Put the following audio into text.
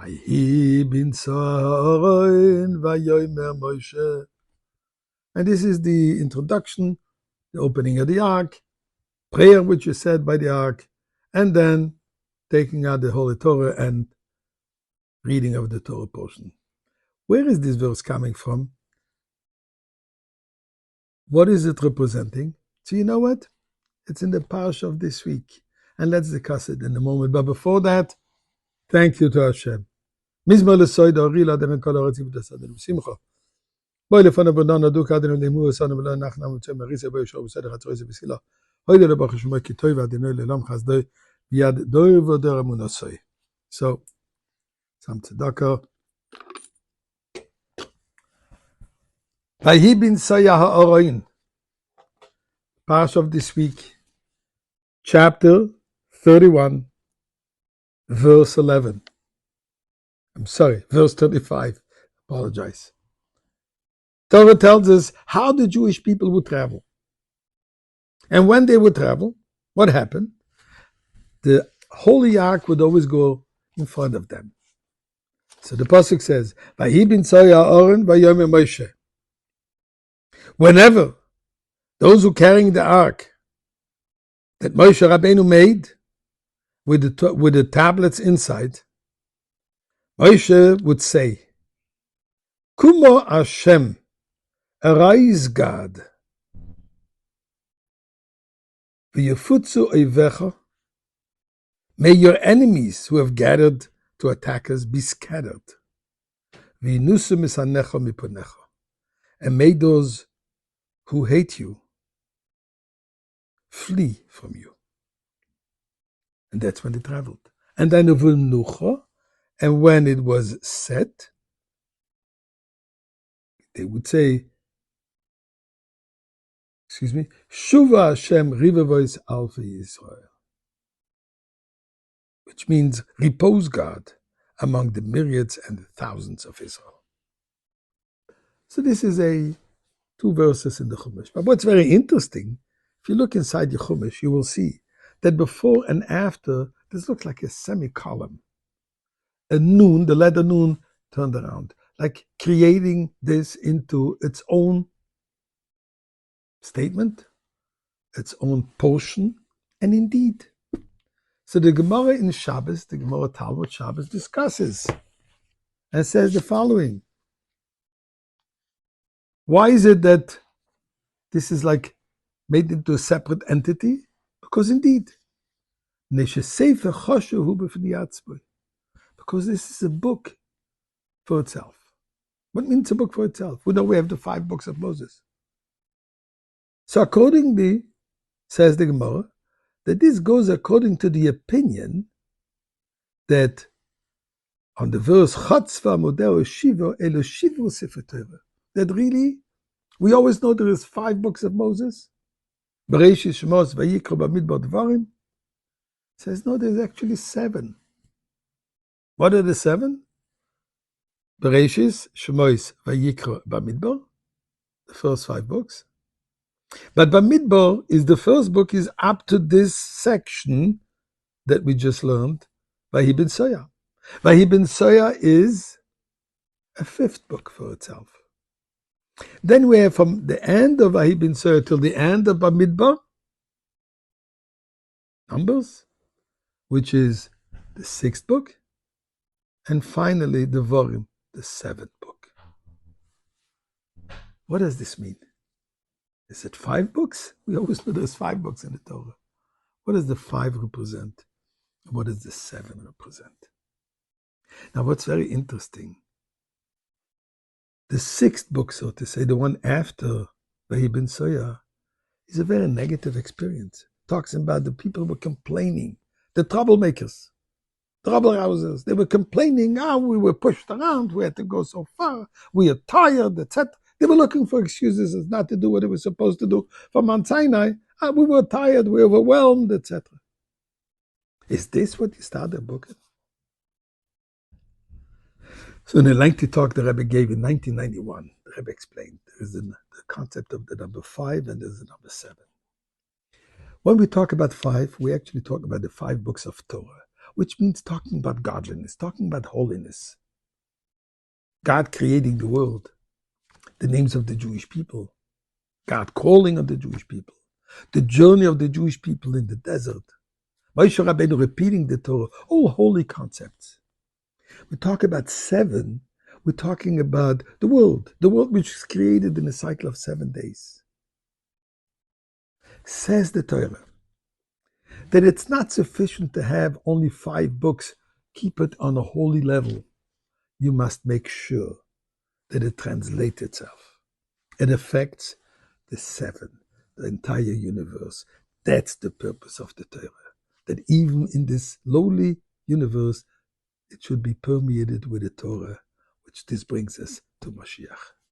And this is the introduction, the opening of the ark, prayer which is said by the ark, and then taking out the Holy Torah and reading of the Torah portion. Where is this verse coming from? What is it representing? So you know what? It's in the parsha of this week. And let's discuss it in a moment. But before that, thank you to Hashem. Mizmor lesoid ori laden kol haaretz v'dasaden v'simcha. Boy lefanav b'nana du kaden limu esanu v'lo nachnam v'tzem merise boy shor v'seder hatzroiz v'sila. Hoyle lebach shmoi kitoi v'adinoi lelam chazdoi v'yad doi v'odor emunasoi. So, some tzedakah. Vayi bin soya ha'oroin. Parsha of this week. Chapter 31, verse 11. I'm sorry, verse 35. Apologize. Torah tells us how the Jewish people would travel. And when they would travel, what happened? The Holy Ark would always go in front of them. So the Pasuk says, Vayi bin soya ha'oron vayomer Moshe. Whenever those who carrying the ark that Moshe Rabbeinu made with the tablets inside, Moshe would say, Kumo Hashem, arise God, v'yefutzu oivecha, may your enemies who have gathered to attack us be scattered, v'yinusu misanecha miponecha, and may those who hate you flee from you. And that's when they traveled. And then Uvul, and when it was set, they would say, Shuva Hashem Rivevois Alpha Yisrael, which means repose God among the myriads and the thousands of Israel. So this is two verses in the Chumash. But what's very interesting, if you look inside the Chumash, you will see that before and after, this looks like a semicolon. A nun, the letter nun, turned around, like creating this into its own statement, its own portion, and indeed. So the Gemara in Shabbos, the Gemara Talmud Shabbos, discusses and says the following. Why is it that this is like made into a separate entity? Because indeed, because this is a book for itself. What means a book for itself? We know we have the 5 books of Moses. So accordingly, says the Gemara, that this goes according to the opinion that on the verse Chatzva Modeo Shiva Elo Shivu Sefer Torah, that really, we always know there is 5 books of Moses. Bereshit, Shemos, Vayikra, Bamidbar, Dvarim. Says no, there's actually 7. What are the 7? Bereshit, Shemos, Vayikra, Bamidbar, the first 5 books. But Bamidbar is the first book, is up to this section that we just learned, Vayi bin Soya. Vayi bin Soya is a 5th book for itself. Then we have from the end of Vayi bin Soya till the end of Bamidbar, Numbers, which is the 6th book, and finally the Devarim, the 7th book. What does this mean? Is it 5 books? We always know there's 5 books in the Torah. What does the 5 represent? What does the 7 represent? Now what's very interesting, the 6th book, so to say, the one after Vayi bin Soya, is a very negative experience. Talks about the people who were complaining, the troublemakers, trouble rousers. They were complaining, we were pushed around, we had to go so far, we are tired, etc. They were looking for excuses as not to do what they were supposed to do from Mount Sinai. We were tired, we were overwhelmed, etc. Is this what you start the book? So in a lengthy talk the Rebbe gave in 1991, the Rebbe explained there is the concept of the number 5 and there's the number 7. When we talk about 5, we actually talk about the 5 books of Torah. which means talking about godliness, talking about holiness. God creating the world, the names of the Jewish people, God calling on the Jewish people, the journey of the Jewish people in the desert, Moshe Rabbeinu repeating the Torah, all holy concepts. We talk about 7, we're talking about the world which is created in a cycle of 7 days. Says the Torah that it's not sufficient to have only 5 books, keep it on a holy level. You must make sure that it translates itself. It affects the 7, the entire universe. That's the purpose of the Torah. That even in this lowly universe, it should be permeated with the Torah, which this brings us to Mashiach.